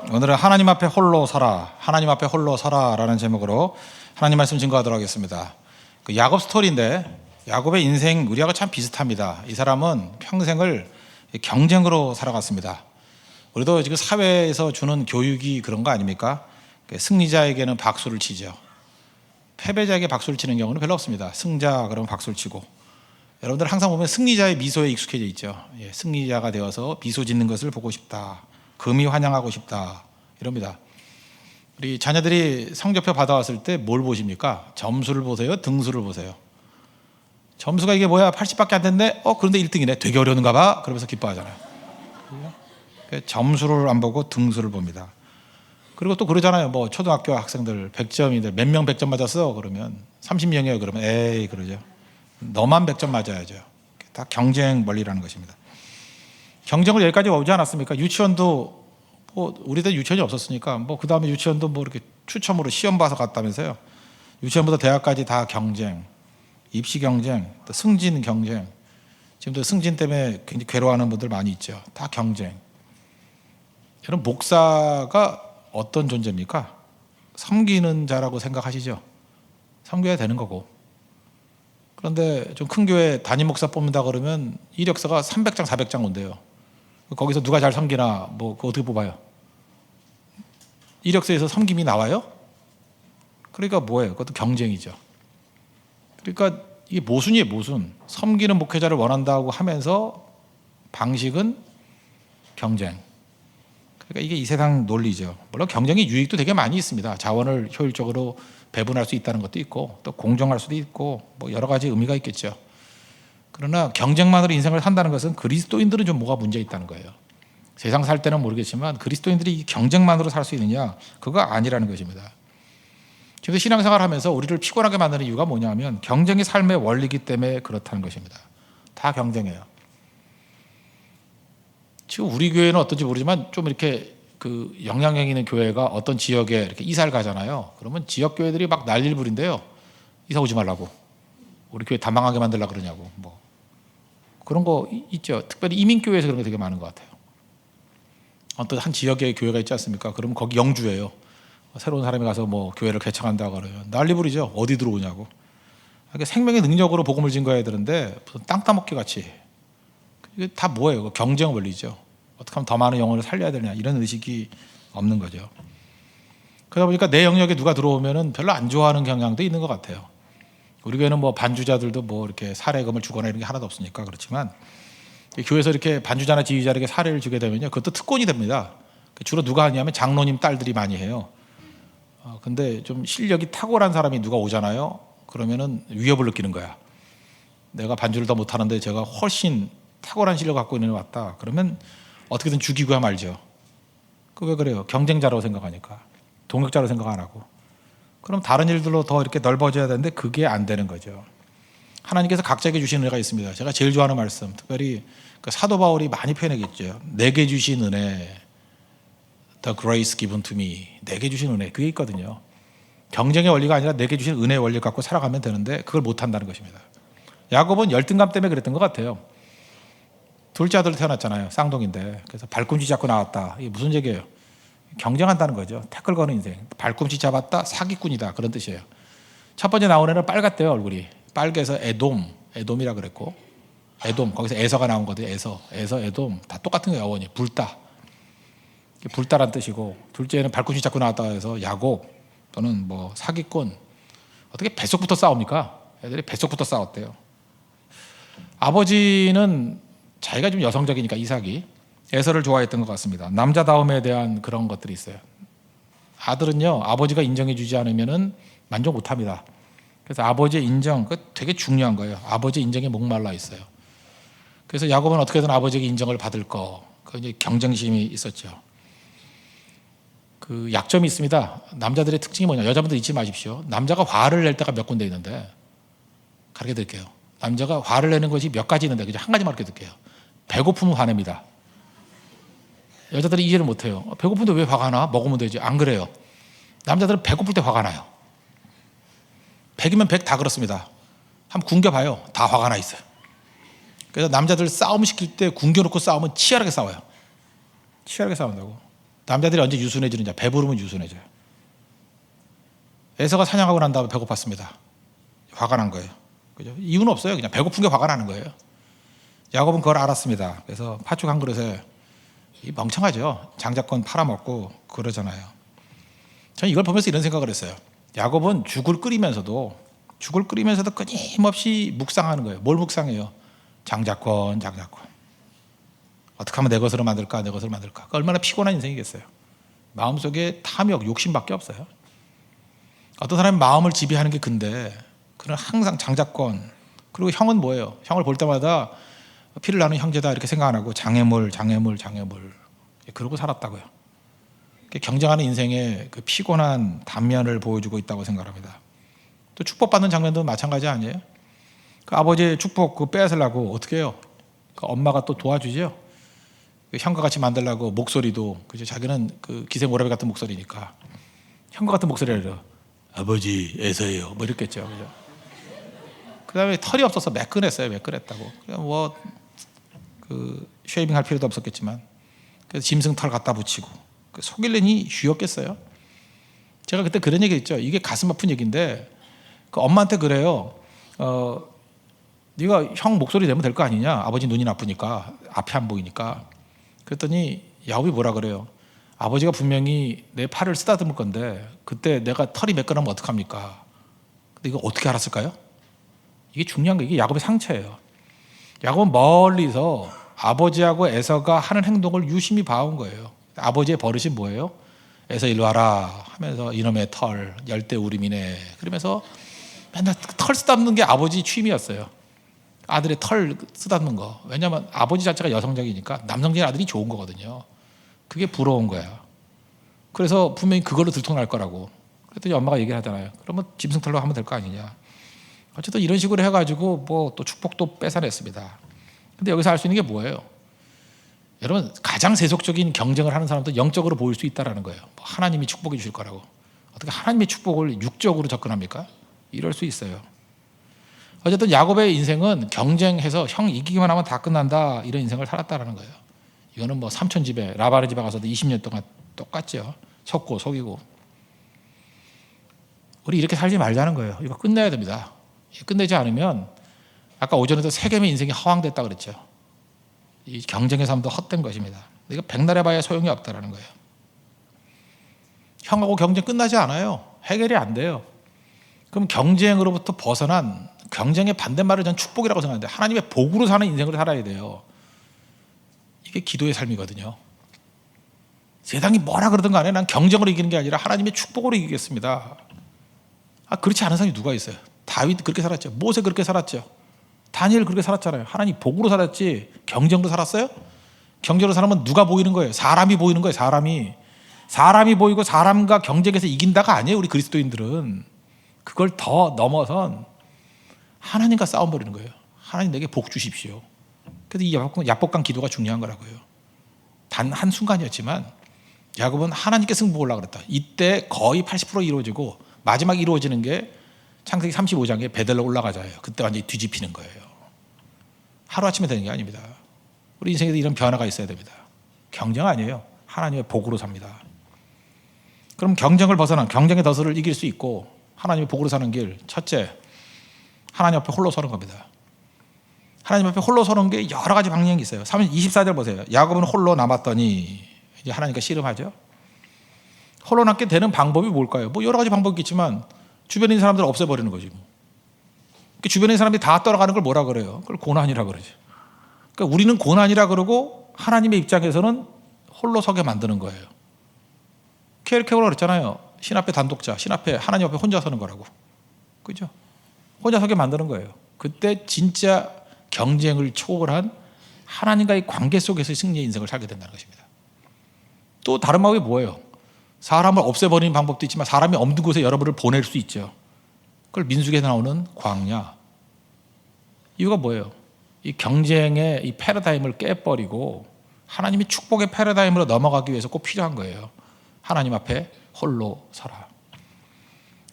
오늘은 하나님 앞에 홀로 서라, 하나님 앞에 홀로 서라라는 제목으로 하나님 말씀 증거하도록 하겠습니다. 그 야곱 스토리인데 야곱의 인생 우리하고 참 비슷합니다. 이 사람은 평생을 경쟁으로 살아갔습니다. 우리도 지금 사회에서 주는 교육이 그런 거 아닙니까? 승리자에게는 박수를 치죠. 패배자에게 박수를 치는 경우는 별로 없습니다. 승자 그러면 박수를 치고, 여러분들 항상 보면 승리자의 미소에 익숙해져 있죠. 승리자가 되어서 미소 짓는 것을 보고 싶다, 금이 환영하고 싶다, 이럽니다. 우리 자녀들이 성적표 받아왔을 때 뭘 보십니까? 점수를 보세요? 등수를 보세요? 점수가 이게 뭐야? 80밖에 안 됐네? 그런데 1등이네. 되게 어려운가 봐? 그러면서 기뻐하잖아요. 점수를 안 보고 등수를 봅니다. 그리고 또 그러잖아요. 뭐 초등학교 학생들 100점인데 몇 명 100점 맞았어? 그러면 30명이에요. 그러면 에이 그러죠. 너만 100점 맞아야죠. 다 경쟁 원리라는 것입니다. 경쟁을 여기까지 오지 않았습니까? 유치원도 우리 때 유치원이 없었으니까 그 다음에 유치원도 이렇게 추첨으로 시험 봐서 갔다면서요. 유치원부터 대학까지 다 경쟁, 입시 경쟁, 또 승진 경쟁. 지금도 승진 때문에 굉장히 괴로워하는 분들 많이 있죠. 다 경쟁. 여러분, 목사가 어떤 존재입니까? 섬기는 자라고 생각하시죠? 섬겨야 되는 거고. 그런데 좀 큰 교회 담임 목사 뽑는다 그러면 이력서가 300장 400장 온대요. 거기서 누가 잘 섬기나 그거 어떻게 뽑아요? 이력서에서 섬김이 나와요? 그러니까 뭐예요? 그것도 경쟁이죠. 그러니까 이게 모순이에요. 모순. 섬기는 목회자를 원한다고 하면서 방식은 경쟁. 그러니까 이게 이 세상 논리죠. 물론 경쟁의 유익도 되게 많이 있습니다. 자원을 효율적으로 배분할 수 있다는 것도 있고, 또 공정할 수도 있고, 여러 가지 의미가 있겠죠. 그러나 경쟁만으로 인생을 산다는 것은 그리스도인들은 좀 뭐가 문제 있다는 거예요. 세상 살 때는 모르겠지만 그리스도인들이 이 경쟁만으로 살 수 있느냐? 그거 아니라는 것입니다. 그래서 신앙생활 하면서 우리를 피곤하게 만드는 이유가 뭐냐면 경쟁이 삶의 원리이기 때문에 그렇다는 것입니다. 다 경쟁해요. 지금 우리 교회는 어떤지 모르지만 좀 이렇게 그 영향력 있는 교회가 어떤 지역에 이렇게 이사를 가잖아요. 그러면 지역 교회들이 막 난리를 부린대요. 이사 오지 말라고. 우리 교회 다 망하게 만들려고 그러냐고. 그런 거 있죠. 특별히 이민교회에서 그런 게 되게 많은 것 같아요. 어떤 한 지역에 교회가 있지 않습니까? 그러면 거기 영주예요. 새로운 사람이 가서 교회를 개척한다고 그러면 난리 부리죠. 어디 들어오냐고. 그러니까 생명의 능력으로 복음을 증거해야 되는데 무슨 땅 따먹기 같이. 이게 다 뭐예요? 경쟁 원리죠. 어떻게 하면 더 많은 영혼을 살려야 되냐, 이런 의식이 없는 거죠. 그러다 보니까 내 영역에 누가 들어오면은 별로 안 좋아하는 경향도 있는 것 같아요. 우리 교회는 반주자들도 이렇게 사례금을 주거나 이런 게 하나도 없으니까 그렇지만, 교회에서 이렇게 반주자나 지휘자에게 사례를 주게 되면요, 그것도 특권이 됩니다. 주로 누가 하냐면 장로님 딸들이 많이 해요. 근데 좀 실력이 탁월한 사람이 누가 오잖아요. 그러면은 위협을 느끼는 거야. 내가 반주를 더 못하는데 제가 훨씬 탁월한 실력을 갖고 있는 애 왔다. 그러면 어떻게든 죽이고야 말죠. 왜 그래요? 경쟁자라고 생각하니까. 동역자로 생각 안 하고. 그럼 다른 일들로 더 이렇게 넓어져야 되는데 그게 안 되는 거죠. 하나님께서 각자에게 주신 은혜가 있습니다. 제가 제일 좋아하는 말씀, 특별히 사도 바울이 많이 표현하겠죠. 내게 주신 은혜, the grace given to me. 내게 주신 은혜, 그게 있거든요. 경쟁의 원리가 아니라 내게 주신 은혜의 원리를 갖고 살아가면 되는데 그걸 못한다는 것입니다. 야곱은 열등감 때문에 그랬던 것 같아요. 둘째 아들 태어났잖아요. 쌍둥이인데. 그래서 발꿈치 잡고 나왔다. 이게 무슨 얘기예요? 경쟁한다는 거죠. 태클 거는 인생. 발꿈치 잡았다, 사기꾼이다, 그런 뜻이에요. 첫 번째 나온 애는 빨갛대요. 얼굴이 빨개서 에돔이라 그랬고, 에돔, 거기서 에서가 나온 거죠. 에서, 에돔 다 똑같은 거예요. 어원이 불따, 불따란 뜻이고, 둘째는 발꿈치 잡고 나왔다 해서 야곱 또는 사기꾼. 어떻게 뱃속부터 싸웁니까? 애들이 뱃속부터 싸웠대요. 아버지는 자기가 좀 여성적이니까 이삭이 에서를 좋아했던 것 같습니다. 남자다움에 대한 그런 것들이 있어요. 아들은요, 아버지가 인정해 주지 않으면 만족 못합니다. 그래서 아버지의 인정, 그거 되게 중요한 거예요. 아버지의 인정에 목말라 있어요. 그래서 야곱은 어떻게든 아버지에게 인정을 받을 거, 그 이제 경쟁심이 있었죠. 그 약점이 있습니다. 남자들의 특징이 뭐냐? 여자분들 잊지 마십시오. 남자가 화를 낼 때가 몇 군데 있는데, 가르쳐 드릴게요. 남자가 화를 내는 것이 몇 가지 있는데, 그죠? 한 가지만 가르쳐 드릴게요. 배고프면 화냅니다. 여자들이 이해를 못해요. 배고픈데 왜 화가 나? 먹으면 되지. 안 그래요. 남자들은 배고플 때 화가 나요. 100이면 100 다 그렇습니다. 한번 굶겨봐요. 다 화가 나 있어요. 그래서 남자들 싸움 시킬 때 굶겨놓고 싸우면 치열하게 싸워요. 치열하게 싸운다고. 남자들이 언제 유순해지느냐? 배부르면 유순해져요. 에서가 사냥하고 난 다음에 배고팠습니다. 화가 난 거예요. 그죠? 이유는 없어요. 그냥 배고픈 게 화가 나는 거예요. 야곱은 그걸 알았습니다. 그래서 팥죽 한 그릇에 멍청하죠. 장자권 팔아먹고 그러잖아요. 저는 이걸 보면서 이런 생각을 했어요. 야곱은 죽을 끓이면서도 끊임없이 묵상하는 거예요. 뭘 묵상해요? 장자권. 어떻게 하면 내 것으로 만들까? 얼마나 피곤한 인생이겠어요. 마음속에 탐욕, 욕심밖에 없어요. 어떤 사람이 마음을 지배하는 게 근데 그는 항상 장자권. 그리고 형은 뭐예요? 형을 볼 때마다 피를 나는 형제다 이렇게 생각 안 하고 장애물 그러고 살았다고요. 경쟁하는 인생의 그 피곤한 단면을 보여주고 있다고 생각합니다. 또 축복받는 장면도 마찬가지 아니에요? 그 아버지의 축복 그 빼앗으려고 어떻게 해요? 그 엄마가 또 도와주죠. 그 형과 같이 만들려고 목소리도 그죠? 자기는 그 기생오라비 같은 목소리니까 형과 같은 목소리를 아버지 에서예요. 뭐 이랬겠죠. 그죠? 그다음에 털이 없어서 매끈했다고. 뭐 그 쉐이빙 할 필요도 없었겠지만 그래서 짐승 털 갖다 붙이고 속일려니 쉬웠겠어요. 제가 그때 그런 얘기 했죠. 이게 가슴 아픈 얘기인데 그 엄마한테 그래요. 네가 형 목소리 내면 될 거 아니냐. 아버지 눈이 나쁘니까 앞이 안 보이니까. 그랬더니 야곱이 뭐라 그래요. 아버지가 분명히 내 팔을 쓰다듬을 건데 그때 내가 털이 매끈하면 어떡합니까? 근데 이거 어떻게 알았을까요? 이게 중요한 거예요. 이게 야곱의 상처예요. 야곱은 멀리서 아버지하고 에서가 하는 행동을 유심히 봐온 거예요. 아버지의 버릇이 뭐예요? 에서 일로 와라 하면서 이놈의 털 열대우림이네 그러면서 맨날 털 쓰다듬는 게 아버지 취미였어요. 아들의 털 쓰다듬는 거. 왜냐하면 아버지 자체가 여성적이니까 남성적인 아들이 좋은 거거든요. 그게 부러운 거야. 그래서 분명히 그걸로 들통날 거라고. 그랬더니 엄마가 얘기를 하잖아요. 그러면 짐승털로 하면 될 거 아니냐. 어쨌든 이런 식으로 해가지고 뭐 또 축복도 뺏어냈습니다. 근데 여기서 알 수 있는 게 뭐예요? 여러분 가장 세속적인 경쟁을 하는 사람도 영적으로 보일 수 있다는 거예요. 뭐 하나님이 축복해 주실 거라고. 어떻게 하나님의 축복을 육적으로 접근합니까? 이럴 수 있어요. 어쨌든 야곱의 인생은 경쟁해서 형 이기기만 하면 다 끝난다 이런 인생을 살았다는 거예요. 이거는 뭐 삼촌 집에 라반의 집에 가서도 20년 동안 똑같죠. 속고 속이고. 우리 이렇게 살지 말자는 거예요. 이거 끝내야 됩니다. 끝내지 않으면 아까 오전에도 세겜의 인생이 허황됐다 그랬죠. 이 경쟁의 삶도 헛된 것입니다. 이거 백날 해봐야 소용이 없다는 거예요. 형하고 경쟁 끝나지 않아요. 해결이 안 돼요. 그럼 경쟁으로부터 벗어난 경쟁의 반대말을 전 축복이라고 생각하는데 하나님의 복으로 사는 인생을 살아야 돼요. 이게 기도의 삶이거든요. 세상이 뭐라 그러든 간에 난 경쟁으로 이기는 게 아니라 하나님의 축복으로 이기겠습니다. 그렇지 않은 사람이 누가 있어요? 다윗 그렇게 살았죠. 모세 그렇게 살았죠. 다니엘 그렇게 살았잖아요. 하나님 복으로 살았지 경쟁으로 살았어요? 경쟁으로 살면 누가 보이는 거예요? 사람이 보이는 거예요. 사람이 보이고 사람과 경쟁에서 이긴다가 아니에요. 우리 그리스도인들은 그걸 더 넘어선 하나님과 싸움 벌이는 거예요. 하나님 내게 복 주십시오. 그래서 이 야복강 기도가 중요한 거라고요. 단 한순간이었지만 야곱은 하나님께 승부 보려고 그랬다. 이때 거의 80% 이루어지고 마지막 이루어지는 게 창세기 35장에 베델로 올라가자예요. 그때 완전히 뒤집히는 거예요. 하루아침에 되는 게 아닙니다. 우리 인생에도 이런 변화가 있어야 됩니다. 경쟁 아니에요. 하나님의 복으로 삽니다. 그럼 경쟁을 벗어난 경쟁의 덫을 이길 수 있고 하나님의 복으로 사는 길, 첫째 하나님 앞에 홀로 서는 겁니다. 하나님 앞에 홀로 서는 게 여러 가지 방향이 있어요. 24절 보세요. 야곱은 홀로 남았더니 이제 하나님과 씨름하죠. 홀로 남게 되는 방법이 뭘까요? 뭐 여러 가지 방법이 있겠지만 주변에 있는 사람들을 없애버리는 거지. 뭐. 주변에 있는 사람들이 다 떠나가는 걸 뭐라 그래요? 그걸 고난이라 그러죠. 그러니까 우리는 고난이라 그러고 하나님의 입장에서는 홀로 서게 만드는 거예요. 케르케고르가 그랬잖아요. 신 앞에 단독자, 신 앞에 하나님 앞에 혼자 서는 거라고. 그죠? 혼자 서게 만드는 거예요. 그때 진짜 경쟁을 초월한 하나님과의 관계 속에서 승리의 인생을 살게 된다는 것입니다. 또 다른 방법이 뭐예요? 사람을 없애버리는 방법도 있지만 사람이 없는 곳에 여러분을 보낼 수 있죠. 그걸 민수기에 나오는 광야. 이유가 뭐예요? 이 경쟁의 이 패러다임을 깨버리고 하나님이 축복의 패러다임으로 넘어가기 위해서 꼭 필요한 거예요. 하나님 앞에 홀로 서라.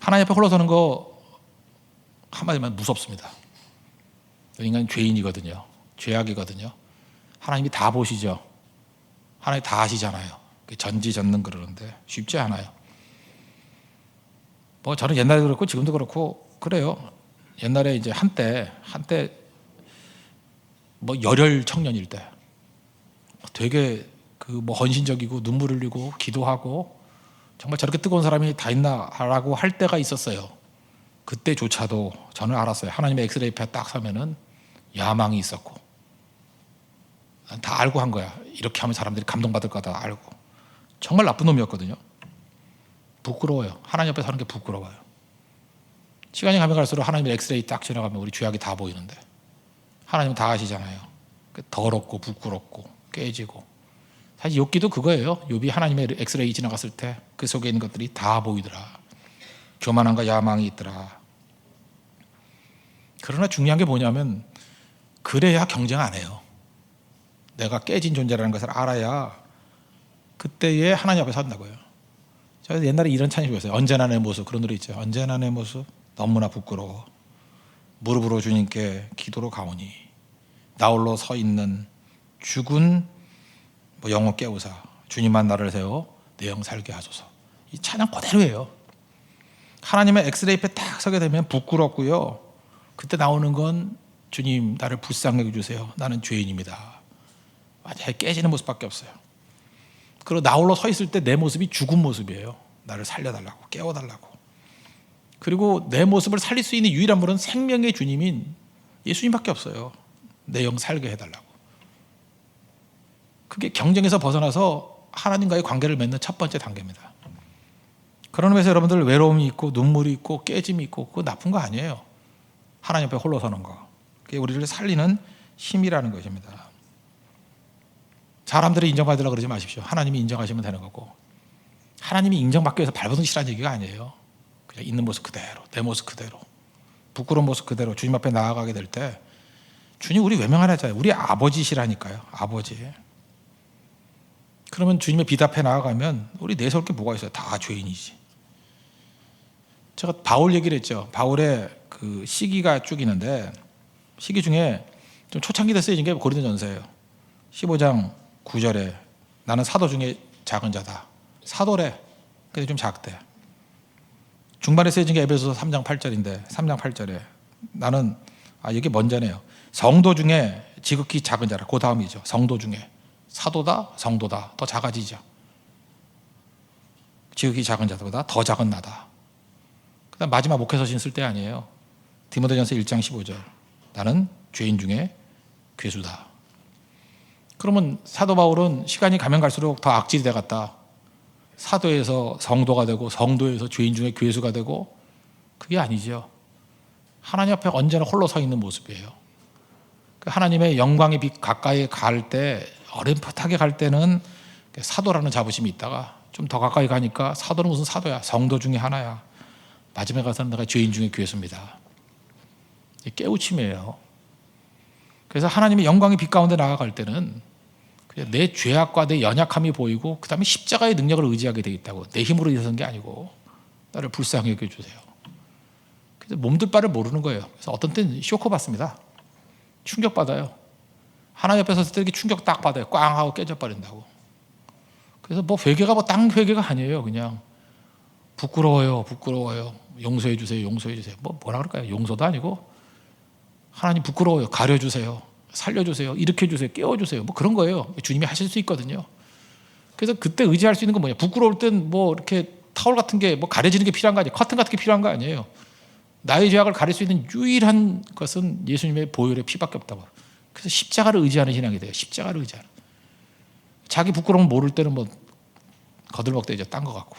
하나님 앞에 홀로 서는 거 한마디만 무섭습니다. 인간은 죄인이거든요. 죄악이거든요. 하나님이 다 보시죠. 하나님 다 아시잖아요. 전지전능 그러는데 쉽지 않아요. 뭐 저는 옛날에도 그렇고 지금도 그렇고 그래요. 옛날에 이제 한때 뭐 열혈 청년일 때 되게 그 뭐 헌신적이고 눈물 흘리고 기도하고 정말 저렇게 뜨거운 사람이 다 있나라고 할 때가 있었어요. 그때조차도 저는 알았어요. 하나님의 엑스레이 앞에 딱 서면은 야망이 있었고 난 다 알고 한 거야. 이렇게 하면 사람들이 감동받을 거다 알고. 정말 나쁜 놈이었거든요. 부끄러워요. 하나님 앞에 서는 게 부끄러워요. 시간이 가면 갈수록 하나님의 엑스레이 딱 지나가면 우리 죄악이 다 보이는데 하나님은 다 아시잖아요. 더럽고 부끄럽고 깨지고. 사실 욥기도 그거예요. 욥이 하나님의 엑스레이 지나갔을 때 그 속에 있는 것들이 다 보이더라. 교만함과 야망이 있더라. 그러나 중요한 게 뭐냐면 그래야 경쟁 안 해요. 내가 깨진 존재라는 것을 알아야 그때에 하나님 앞에 선다고요. 제가 옛날에 이런 찬양 배웠어요. 언제나 내 모습. 그런 노래 있죠. 언제나 내 모습 너무나 부끄러워. 무릎으로 주님께 기도로 가오니 나 홀로 서 있는 죽은 뭐 영혼 깨우사 주님만 나를 세워 내 영 살게 하소서. 이 찬양 그대로예요. 하나님의 엑스레이 앞에 딱 서게 되면 부끄럽고요. 그때 나오는 건 주님 나를 불쌍히 해주세요. 나는 죄인입니다. 완전히 깨지는 모습밖에 없어요. 그리고 나 홀로 서 있을 때 내 모습이 죽은 모습이에요. 나를 살려달라고 깨워달라고. 그리고 내 모습을 살릴 수 있는 유일한 분은 생명의 주님인 예수님밖에 없어요. 내 영 살게 해달라고. 그게 경쟁에서 벗어나서 하나님과의 관계를 맺는 첫 번째 단계입니다. 그런 의미에서 여러분들 외로움이 있고 눈물이 있고 깨짐이 있고 그거 나쁜 거 아니에요. 하나님 앞에 홀로 서는 거. 그게 우리를 살리는 힘이라는 것입니다. 사람들이 인정받으려고 그러지 마십시오. 하나님이 인정하시면 되는 거고. 하나님이 인정받기 위해서 발버둥치라는 얘기가 아니에요. 그냥 있는 모습 그대로, 내 모습 그대로, 부끄러운 모습 그대로 주님 앞에 나아가게 될 때 주님 우리 외면하잖아요. 우리 아버지시라니까요. 아버지. 그러면 주님의 빛 앞에 나아가면 우리 내세울 게 뭐가 있어요? 다 죄인이지. 제가 바울 얘기를 했죠. 바울의 그 시기가 쭉 있는데 시기 중에 좀 초창기 때 쓰여진 게 고린도전서예요. 15장 9절에 나는 사도 중에 작은 자다. 사도래. 근데 좀 작대. 중반에 쓰여진 게 에베소서 3장 8절인데 3장 8절에 나는 이게 먼저네요. 성도 중에 지극히 작은 자라. 그 다음이죠. 성도 중에 사도다, 성도다. 더 작아지죠. 지극히 작은 자보다 더 작은 나다. 그다음 마지막 목회서신 쓸 때 아니에요. 디모데전서 1장 15절. 나는 죄인 중에 괴수다. 그러면 사도 바울은 시간이 가면 갈수록 더 악질이 돼갔다. 사도에서 성도가 되고 성도에서 죄인 중에 괴수가 되고 그게 아니죠. 하나님 앞에 언제나 홀로 서 있는 모습이에요. 하나님의 영광의 빛 가까이 갈 때 어렴풋하게 갈 때는 사도라는 자부심이 있다가 좀 더 가까이 가니까 사도는 무슨 사도야. 성도 중에 하나야. 마지막에 가서는 내가 죄인 중에 괴수입니다. 깨우침이에요. 그래서 하나님의 영광의 빛 가운데 나아갈 때는 내 죄악과 내 연약함이 보이고 그 다음에 십자가의 능력을 의지하게 되어 있다고. 내 힘으로 일어선 게 아니고 나를 불쌍히 여겨주세요. 그래서 몸둘 바를 모르는 거예요. 그래서 어떤 때는 쇼크 받습니다. 충격받아요. 하나님 옆에 섰을 때 이렇게 충격 딱 받아요. 꽝 하고 깨져버린다고. 그래서 뭐 회개가 뭐 땅 회개가 아니에요. 그냥 부끄러워요. 용서해 주세요. 뭐라 그럴까요? 용서도 아니고 하나님 부끄러워요. 가려주세요. 살려주세요. 일으켜주세요. 깨워주세요. 뭐 그런 거예요. 주님이 하실 수 있거든요. 그래서 그때 의지할 수 있는 건 뭐냐? 부끄러울 땐 뭐 이렇게 타올 같은 게 뭐 가려지는 게 필요한 거 아니에요. 커튼 같은 게 필요한 거 아니에요. 나의 죄악을 가릴 수 있는 유일한 것은 예수님의 보혈의 피밖에 없다고. 그래서 십자가를 의지하는 신앙이 돼요. 십자가를 의지하는. 자기 부끄러움 모를 때는 뭐 거들먹대죠. 딴 거 같고.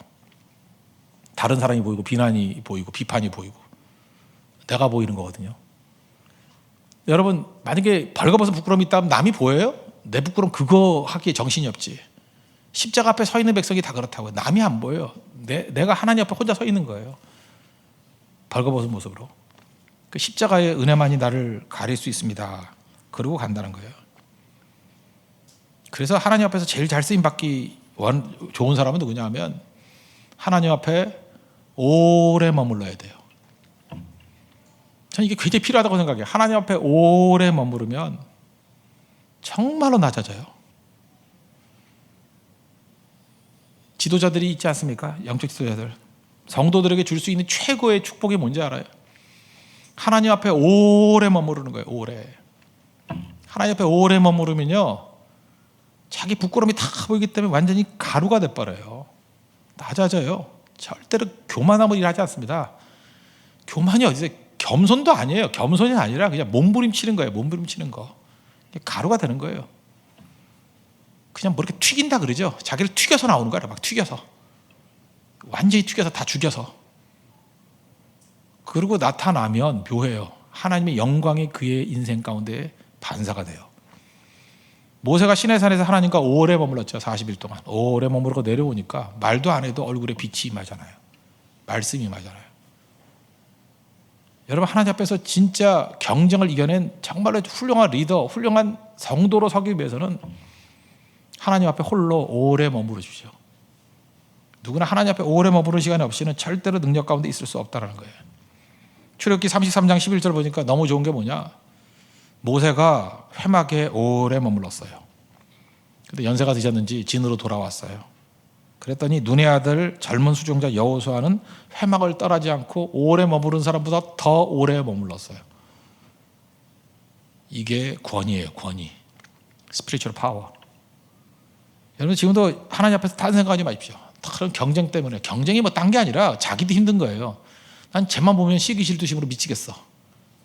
다른 사람이 보이고 비난이 보이고 비판이 보이고 내가 보이는 거거든요. 여러분 만약에 벌거벗은 부끄러움이 있다면 남이 보여요? 내 부끄러움 그거 하기에 정신이 없지. 십자가 앞에 서 있는 백성이 다 그렇다고요. 남이 안 보여요. 내가 하나님 앞에 혼자 서 있는 거예요. 벌거벗은 모습으로. 그 십자가의 은혜만이 나를 가릴 수 있습니다. 그러고 간다는 거예요. 그래서 하나님 앞에서 제일 잘 쓰임 받기 좋은 사람은 누구냐 하면 하나님 앞에 오래 머물러야 돼요. 저는 이게 굉장히 필요하다고 생각해요. 하나님 앞에 오래 머무르면 정말로 낮아져요. 지도자들이 있지 않습니까? 영적 지도자들. 성도들에게 줄 수 있는 최고의 축복이 뭔지 알아요? 하나님 앞에 오래 머무르는 거예요. 오래. 하나님 앞에 오래 머무르면요, 자기 부끄러움이 다 보이기 때문에 완전히 가루가 돼버려요. 낮아져요. 절대로 교만함을 일하지 않습니다. 교만이 어디서, 겸손도 아니에요. 겸손이 아니라 그냥 몸부림치는 거예요. 몸부림치는 거. 가루가 되는 거예요. 그냥 뭐 이렇게 튀긴다 그러죠. 자기를 튀겨서 나오는 거야. 막 튀겨서. 완전히 튀겨서 다 죽여서. 그러고 나타나면 묘해요. 하나님의 영광이 그의 인생 가운데 반사가 돼요. 모세가 시내산에서 하나님과 오래 머물렀죠. 40일 동안. 오래 머무르고 내려오니까 말도 안 해도 얼굴에 빛이 임하잖아요. 말씀이 임하잖아요. 여러분, 하나님 앞에서 진짜 경쟁을 이겨낸 정말로 훌륭한 리더, 훌륭한 성도로 서기 위해서는 하나님 앞에 홀로 오래 머무르 주십시오. 누구나 하나님 앞에 오래 머무르는 시간이 없이는 절대로 능력 가운데 있을 수 없다는 거예요. 출애굽기 33장 11절 보니까 너무 좋은 게 뭐냐, 모세가 회막에 오래 머물렀어요. 근데 연세가 드셨는지 진으로 돌아왔어요. 그랬더니 눈의 아들 젊은 수종자 여호수아는 회막을 떠나지 않고 오래 머무른 사람보다 더 오래 머물렀어요. 이게 권위예요. 권위. 스피리추얼 파워. 여러분, 지금도 하나님 앞에서 다른 생각하지 마십시오. 그런 경쟁 때문에. 경쟁이 뭐 딴 게 아니라 자기도 힘든 거예요. 난 쟤만 보면 시기질투심으로 미치겠어.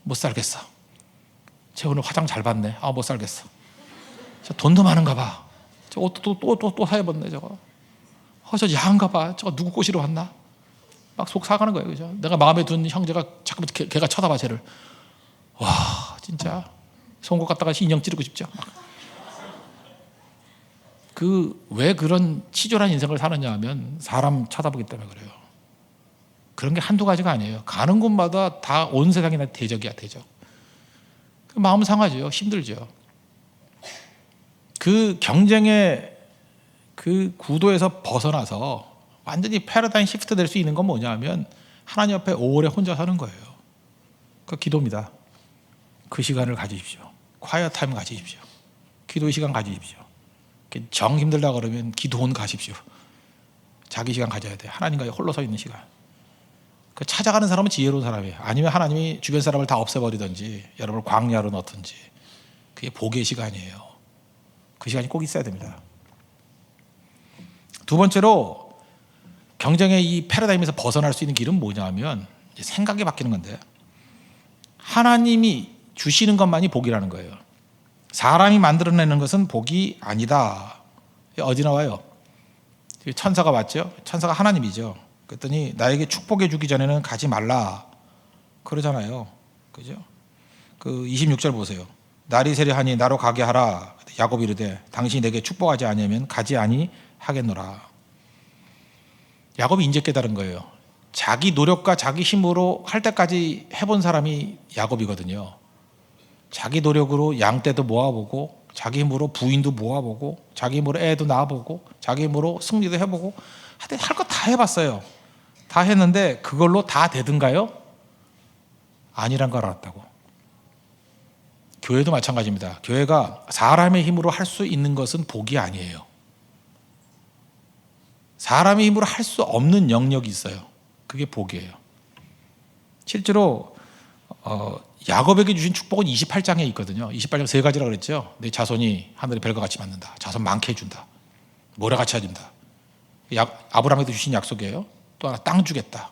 못 살겠어. 쟤 오늘 화장 잘 받네. 못 살겠어. 저 돈도 많은가 봐. 저 옷도 또 사입었네 저거. 저 야한가 봐. 저거 누구 꼬시러 왔나? 막 속 상하는 거예요. 그죠? 내가 마음에 둔 형제가 자꾸 걔가 쳐다봐 쟤를. 와, 진짜 송곳 갖다가 인형 찌르고 싶죠. 왜 그런 치졸한 인생을 사느냐 하면 사람 쳐다보기 때문에 그래요. 그런 게 한두 가지가 아니에요. 가는 곳마다 다 온 세상이 나 대적이야, 대적. 마음 상하죠. 힘들죠. 그 경쟁의 그 구도에서 벗어나서 완전히 패러다임 시프트 될 수 있는 건 뭐냐 하면 하나님 앞에 오래 혼자 서는 거예요. 그 기도입니다. 그 시간을 가지십시오. 콰이어 타임 가지십시오. 기도 시간 가지십시오. 정 힘들다 그러면 기도원 가십시오. 자기 시간 가져야 돼. 하나님과 홀로 서 있는 시간. 그 찾아가는 사람은 지혜로운 사람이에요. 아니면 하나님이 주변 사람을 다 없애버리든지 여러분을 광야로 넣든지. 그게 복의 시간이에요. 그 시간이 꼭 있어야 됩니다. 두 번째로 경쟁의 이 패러다임에서 벗어날 수 있는 길은 뭐냐면 생각이 바뀌는 건데, 하나님이 주시는 것만이 복이라는 거예요. 사람이 만들어내는 것은 복이 아니다. 어디 나와요? 천사가 왔죠. 천사가 하나님이죠. 그랬더니 나에게 축복해 주기 전에는 가지 말라 그러잖아요. 그죠? 그 26절 보세요. 날이 세려하니 나로 가게 하라. 야곱이 이르되 당신이 내게 축복하지 아니하면 가지 아니하겠노라. 야곱이 이제 깨달은 거예요. 자기 노력과 자기 힘으로 할 때까지 해본 사람이 야곱이거든요. 자기 노력으로 양떼도 모아보고, 자기 힘으로 부인도 모아보고, 자기 힘으로 애도 낳아보고, 자기 힘으로 승리도 해보고, 하여튼 할 거 다 해봤어요. 다 했는데 그걸로 다 되든가요? 아니란 걸 알았다고. 교회도 마찬가지입니다. 교회가 사람의 힘으로 할 수 있는 것은 복이 아니에요. 사람의 힘으로 할 수 없는 영역이 있어요. 그게 복이에요. 실제로 야곱에게 주신 축복은 28장에 있거든요. 28장 세 가지라고 그랬죠. 내 자손이 하늘의 별과 같이 만든다. 자손 많게 해준다. 모래같이 해준다. 아브라함에게 주신 약속이에요. 또 하나 땅 주겠다.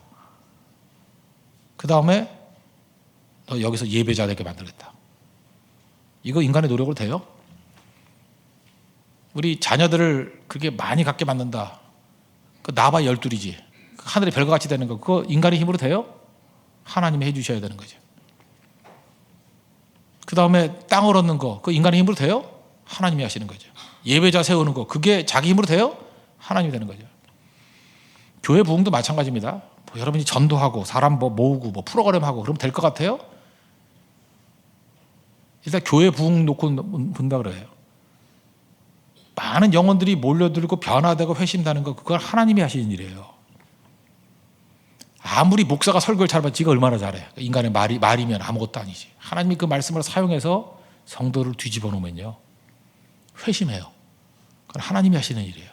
그 다음에 너 여기서 예배자 되게 만들겠다. 이거 인간의 노력으로 돼요? 우리 자녀들을 그렇게 많이 갖게 만든다. 그 나봐 열둘이지. 하늘의 별과 같이 되는 거, 그거 인간의 힘으로 돼요? 하나님이 해주셔야 되는 거죠. 그 다음에 땅을 얻는 거, 그 인간의 힘으로 돼요? 하나님이 하시는 거죠. 예배자 세우는 거, 그게 자기 힘으로 돼요? 하나님이 되는 거죠. 교회 부흥도 마찬가지입니다. 여러분이 전도하고 사람 모으고 프로그램 하고 그러면 될 것 같아요? 일단 교회 부흥 놓고 본다 그래요. 많은 영혼들이 몰려들고 변화되고 회심하는 거, 그건 하나님이 하시는 일이에요. 아무리 목사가 설교를 잘하면 지가 얼마나 잘해. 인간의 말이면 아무것도 아니지. 하나님이 그 말씀을 사용해서 성도를 뒤집어 놓으면요, 회심해요. 그건 하나님이 하시는 일이에요.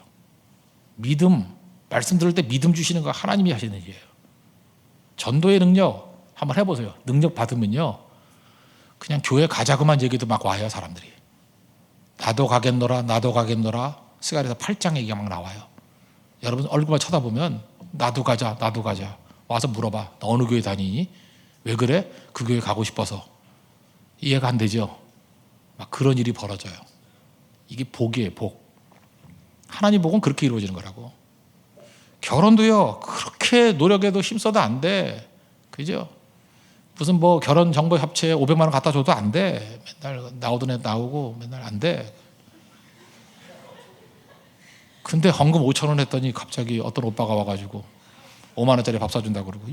믿음, 말씀 들을 때 믿음 주시는 거 하나님이 하시는 일이에요. 전도의 능력 한번 해보세요. 능력 받으면요, 그냥 교회 가자고만 얘기도 막 와요. 사람들이 나도 가겠노라 나도 가겠노라. 스가랴서 8장 얘기가 막 나와요. 여러분 얼굴만 쳐다보면 나도 가자 나도 가자. 와서 물어봐. 너 어느 교회 다니니? 왜 그래? 그 교회 가고 싶어서. 이해가 안 되죠? 막 그런 일이 벌어져요. 이게 복이에요. 복. 하나님 복은 그렇게 이루어지는 거라고. 결혼도요, 그렇게 노력해도 힘써도 안 돼. 그죠? 무슨 뭐 결혼 정보 협회에 500만 원 갖다 줘도 안 돼. 맨날 나오던 애 나오고 맨날 안 돼. 근데 헌금 5천 원 했더니 갑자기 어떤 오빠가 와가지고 5만 원짜리 밥 사준다고 그러고,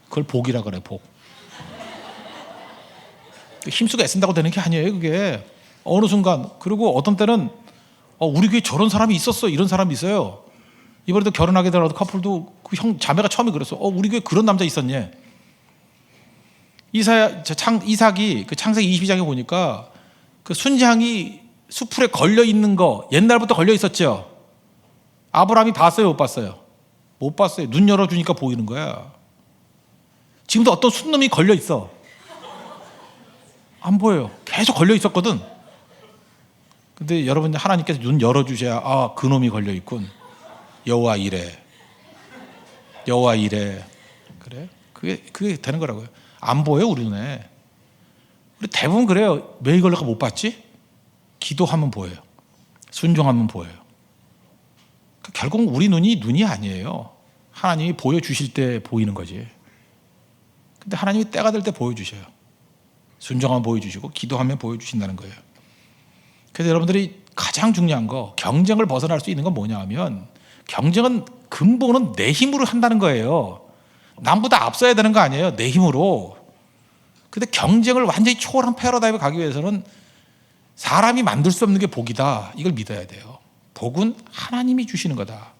그걸 복이라 그래. 복. 힘쓰고 애쓴다고 되는 게 아니에요. 그게 어느 순간. 그리고 어떤 때는 우리 교회 저런 사람이 있었어, 이런 사람이 있어요. 이번에도 결혼하게 된 커플도 그 형 자매가 처음에 그랬어. 우리 교회 그런 남자 있었니? 이삭이 그 창세기 22장에 보니까 그 순양이 수풀에 걸려 있는 거 옛날부터 걸려 있었죠. 아브라함이 봤어요, 못 봤어요? 못 봤어요. 눈 열어주니까 보이는 거야. 지금도 어떤 순놈이 걸려 있어. 안 보여요. 계속 걸려 있었거든. 근데 여러분, 하나님께서 눈 열어주셔야 그놈이 걸려 있군. 여호와 이래. 여호와 이래. 그래? 그게 되는 거라고요. 안 보여 우리 눈에. 우리 대부분 그래요. 왜 이걸 내가 못 봤지? 기도하면 보여요. 순종하면 보여요. 결국 우리 눈이 아니에요. 하나님이 보여주실 때 보이는 거지. 근데 하나님이 때가 될 때 보여주셔요. 순종하면 보여주시고 기도하면 보여주신다는 거예요. 그래서 여러분들이 가장 중요한 거, 경쟁을 벗어날 수 있는 건 뭐냐 하면, 경쟁은 근본은 내 힘으로 한다는 거예요. 남보다 앞서야 되는 거 아니에요. 내 힘으로. 근데 경쟁을 완전히 초월한 패러다임에 가기 위해서는 사람이 만들 수 없는 게 복이다. 이걸 믿어야 돼요. 복은 하나님이 주시는 거다.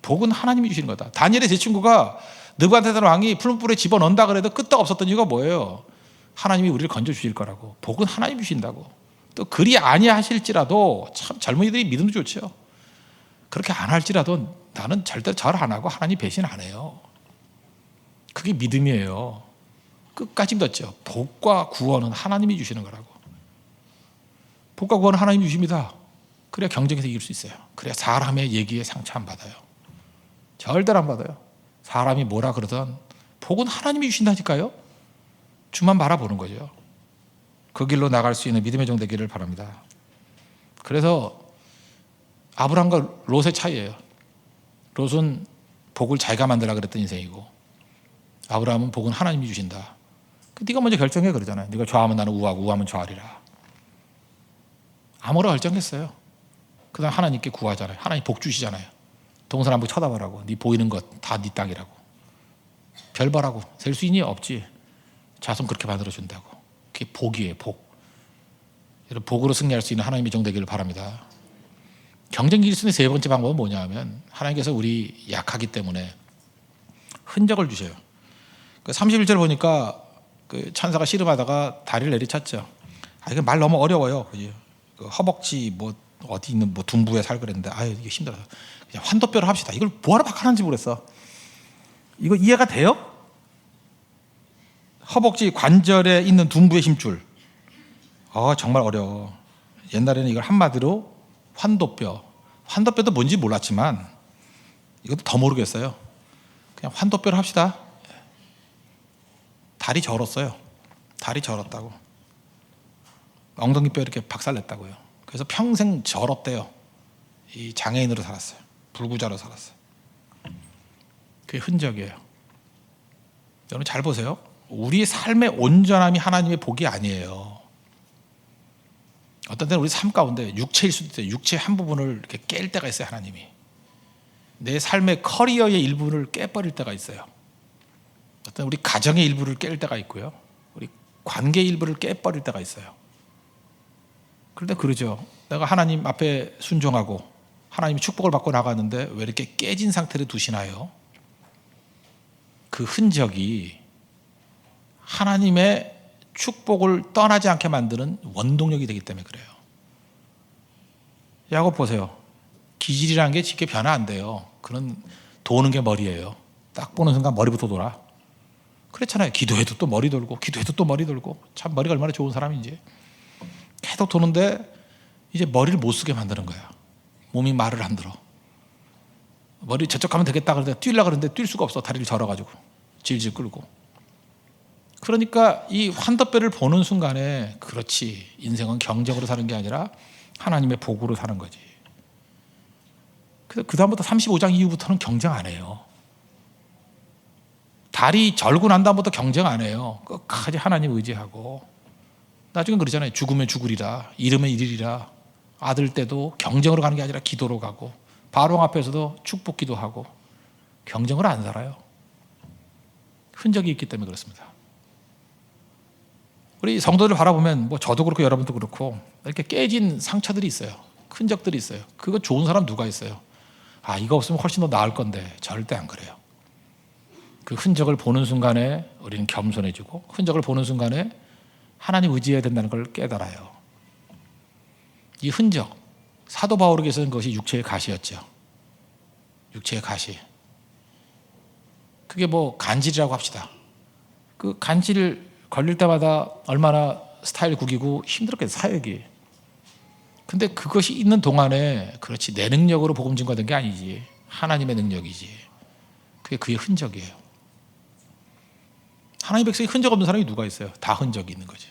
복은 하나님이 주시는 거다. 다니엘의 제 친구가 느부갓네살 왕이 풀무불에 집어넣는다 그래도 끄떡 없었던 이유가 뭐예요? 하나님이 우리를 건져주실 거라고. 복은 하나님이 주신다고. 또 그리 아니하실지라도, 참 젊은이들이 믿음도 좋죠. 그렇게 안 할지라도 나는 절대 절 안 하고 하나님 배신 안 해요. 그게 믿음이에요. 끝까지 믿었죠. 복과 구원은 하나님이 주시는 거라고. 복과 구원은 하나님이 주십니다. 그래야 경쟁에서 이길 수 있어요. 그래야 사람의 얘기에 상처 안 받아요. 절대로 안 받아요. 사람이 뭐라 그러든 복은 하나님이 주신다니까요. 주만 바라보는 거죠. 그 길로 나갈 수 있는 믿음의 종 되기를 바랍니다. 그래서 아브라함과 롯의 차이예요. 롯은 복을 자기가 만들라 그랬던 인생이고, 아브라함은 복은 하나님이 주신다. 네가 먼저 결정해 그러잖아요. 네가 좌하면 나는 우하고 우하면 좌하리라. 아무라 결정했어요. 그 다음 하나님께 구하잖아요. 하나님 복 주시잖아요. 동서남북 쳐다보라고. 네 보이는 것 다 네 땅이라고. 별 보라고. 셀 수 있니? 없지. 자손 그렇게 만들어준다고. 그게 복이에요. 복. 여러분, 복으로 승리할 수 있는 하나님의 종 되기를 바랍니다. 경쟁 이길 수 있는 세 번째 방법은 뭐냐 하면, 하나님께서 우리 약하기 때문에 흔적을 주셔요. 그 31절 보니까 그 천사가 씨름하다가 다리를 내리쳤죠. 이거 말 너무 어려워요. 그 허벅지 뭐 어디 있는 뭐 둔부에 살 그랬는데, 이게 힘들어서 그냥 환도뼈를 합시다. 이걸 뭐하러 막 하는지 모르겠어. 이거 이해가 돼요? 허벅지 관절에 있는 둔부의 힘줄. 정말 어려워. 옛날에는 이걸 한마디로 환도뼈. 환도뼈도 뭔지 몰랐지만 이것도 더 모르겠어요. 그냥 환도뼈를 합시다. 다리 절었어요. 다리 절었다고. 엉덩이뼈 이렇게 박살냈다고요. 그래서 평생 절었대요. 이 장애인으로 살았어요. 불구자로 살았어요. 그게 흔적이에요. 여러분 잘 보세요. 우리 삶의 온전함이 하나님의 복이 아니에요. 어떤 때는 우리 삶 가운데 육체일 수도 있어요. 육체의 한 부분을 이렇게 깰 때가 있어요. 하나님이. 내 삶의 커리어의 일부를 깨버릴 때가 있어요. 어떤 우리 가정의 일부를 깰 때가 있고요. 우리 관계의 일부를 깨버릴 때가 있어요. 그런데 그러죠. 내가 하나님 앞에 순종하고 하나님의 축복을 받고 나갔는데 왜 이렇게 깨진 상태로 두시나요? 그 흔적이 하나님의 축복을 떠나지 않게 만드는 원동력이 되기 때문에 그래요. 야곱 보세요. 기질이라는 게 쉽게 변화 안 돼요. 그런 도는 게 머리예요. 딱 보는 순간 머리부터 돌아. 그렇잖아요. 기도해도 또 머리 돌고 기도해도 또 머리 돌고 참 머리가 얼마나 좋은 사람인지. 계속 도는데 이제 머리를 못 쓰게 만드는 거야. 몸이 말을 안 들어. 머리 저쪽 가면 되겠다 그러는데 뛰려고 그러는데 뛸 수가 없어. 다리를 절어가지고 질질 끌고. 그러니까 이 환더뼈를 보는 순간에 그렇지, 인생은 경쟁으로 사는 게 아니라 하나님의 복으로 사는 거지. 그래서 그 다음부터 35장 이후부터는 경쟁 안 해요. 다리 절고 난 다음부터 경쟁 안 해요. 끝까지 하나님 의지하고. 나중에 그러잖아요. 죽으면 죽으리라, 잃으면 잃으리라. 아들 때도 경쟁으로 가는 게 아니라 기도로 가고, 바로 앞에서도 축복 기도하고. 경쟁으로 안 살아요. 흔적이 있기 때문에 그렇습니다. 우리 성도들 바라보면 뭐 저도 그렇고 여러분도 그렇고 이렇게 깨진 상처들이 있어요. 흔적들이 있어요. 그거 좋은 사람 누가 있어요? 아, 이거 없으면 훨씬 더 나을 건데. 절대 안 그래요. 그 흔적을 보는 순간에 우리는 겸손해지고, 흔적을 보는 순간에 하나님 의지해야 된다는 걸 깨달아요. 이 흔적, 사도 바울에게서는 그것이 육체의 가시였죠. 육체의 가시. 그게 뭐 간질이라고 합시다. 그 간질 걸릴 때마다 얼마나 스타일 구기고 힘들었겠어요, 사역이. 근데 그것이 있는 동안에, 그렇지, 내 능력으로 복음 증거된 게 아니지, 하나님의 능력이지. 그게 그의 흔적이에요. 하나님 백성이 흔적 없는 사람이 누가 있어요? 다 흔적이 있는 거지.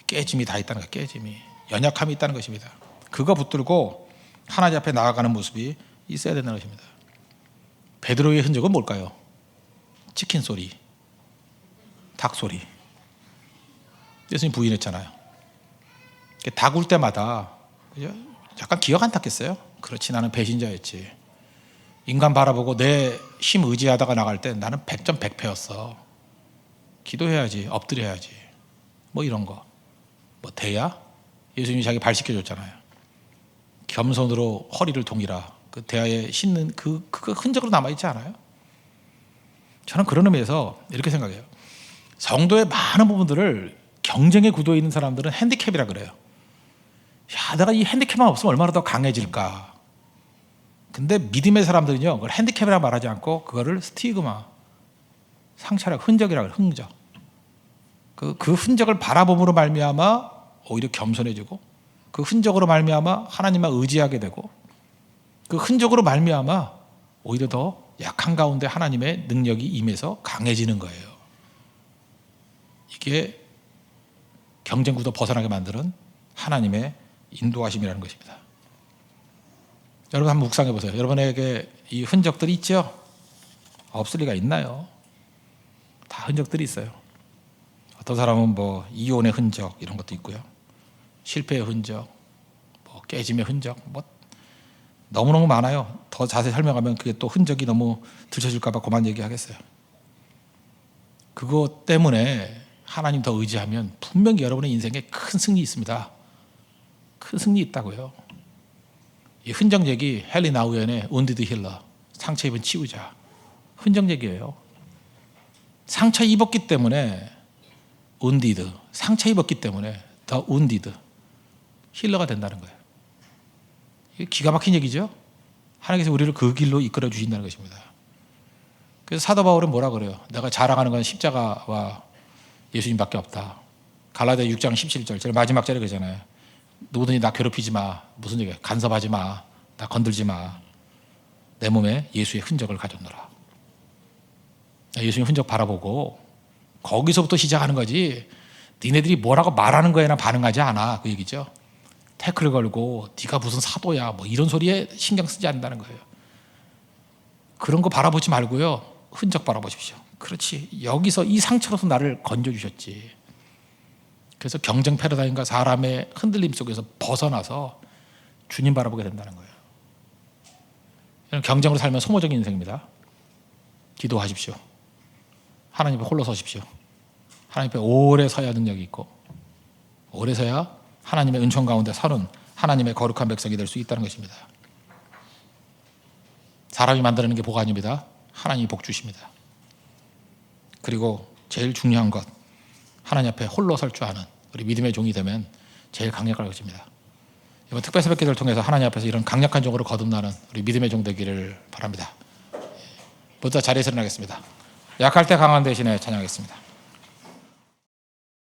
깨짐이 다 있다는 거예요. 깨짐이, 연약함이 있다는 것입니다. 그거 붙들고 하나님 앞에 나아가는 모습이 있어야 된다는 것입니다. 베드로의 흔적은 뭘까요? 치킨 소리, 닭 소리. 예수님 부인했잖아요. 닭 울 때마다 약간 기억 안 탔겠어요? 그렇지, 나는 배신자였지. 인간 바라보고 내 힘 의지하다가 나갈 때 나는 100점 100패였어. 기도해야지, 엎드려야지, 뭐 이런 거. 뭐 대야? 예수님이 자기 발 씻겨줬잖아요. 겸손으로 허리를 동이라. 그 대야에 씻는 그거 흔적으로 남아있지 않아요? 저는 그런 의미에서 이렇게 생각해요. 성도의 많은 부분들을 경쟁의 구도에 있는 사람들은 핸디캡이라 그래요. 야, 내가 이 핸디캡만 없으면 얼마나 더 강해질까. 근데 믿음의 사람들은요, 그걸 핸디캡이라 말하지 않고 그거를 스티그마, 상처라, 흔적이라고 해요. 흔적. 그 흔적을 바라봄으로 말미암아 오히려 겸손해지고, 그 흔적으로 말미암아 하나님만 의지하게 되고, 그 흔적으로 말미암아 오히려 더 약한 가운데 하나님의 능력이 임해서 강해지는 거예요. 이게 경쟁구도 벗어나게 만드는 하나님의 인도하심이라는 것입니다. 여러분 한번 묵상해 보세요. 여러분에게 이 흔적들이 있죠? 없을 리가 있나요? 다 흔적들이 있어요. 어떤 사람은 뭐 이혼의 흔적 이런 것도 있고요. 실패의 흔적, 뭐 깨짐의 흔적, 뭐 너무너무 많아요. 더 자세히 설명하면 그게 또 흔적이 너무 들춰질까 봐 그만 얘기하겠어요. 그것 때문에 하나님 더 의지하면 분명히 여러분의 인생에 큰 승리 있습니다. 큰 승리 있다고요. 이 흔적 얘기, 헨리 나우엔의 Wounded Healer, 상처 입은 치유자. 흔적 얘기예요. 상처 입었기 때문에 wounded, 상처 입었기 때문에 더 wounded, 힐러가 된다는 거예요. 이게 기가 막힌 얘기죠. 하나님께서 우리를 그 길로 이끌어 주신다는 것입니다. 그래서 사도 바울은 뭐라 그래요? 내가 자랑하는 건 십자가와 예수님밖에 없다. 갈라디아 6장 17절, 제일 마지막 절에 그러잖아요. 누구든지 나 괴롭히지 마. 무슨 얘기야? 간섭하지 마. 나 건들지 마. 내 몸에 예수의 흔적을 가졌노라. 예수님 흔적 바라보고 거기서부터 시작하는 거지. 니네들이 뭐라고 말하는 거에나 반응하지 않아. 그 얘기죠. 태클을 걸고 네가 무슨 사도야 뭐 이런 소리에 신경 쓰지 않는다는 거예요. 그런 거 바라보지 말고요. 흔적 바라보십시오. 그렇지. 여기서 이 상처로서 나를 건져주셨지. 그래서 경쟁 패러다임과 사람의 흔들림 속에서 벗어나서 주님 바라보게 된다는 거예요. 경쟁으로 살면 소모적인 인생입니다. 기도하십시오. 하나님 앞에 홀로 서십시오. 하나님 앞에 오래 서야 능력이 있고, 오래 서야 하나님의 은총 가운데 서는 하나님의 거룩한 백성이 될 수 있다는 것입니다. 사람이 만드는 게 복 아닙니다. 하나님이 복 주십니다. 그리고 제일 중요한 것, 하나님 앞에 홀로 설 줄 아는 우리 믿음의 종이 되면 제일 강력할 것입니다. 이번 특별 새벽기도를 통해서 하나님 앞에서 이런 강력한 종으로 거듭나는 우리 믿음의 종 되기를 바랍니다. 모두 다 자리에서 일어나겠습니다. 약할 때 강한 대신에 찬양하겠습니다.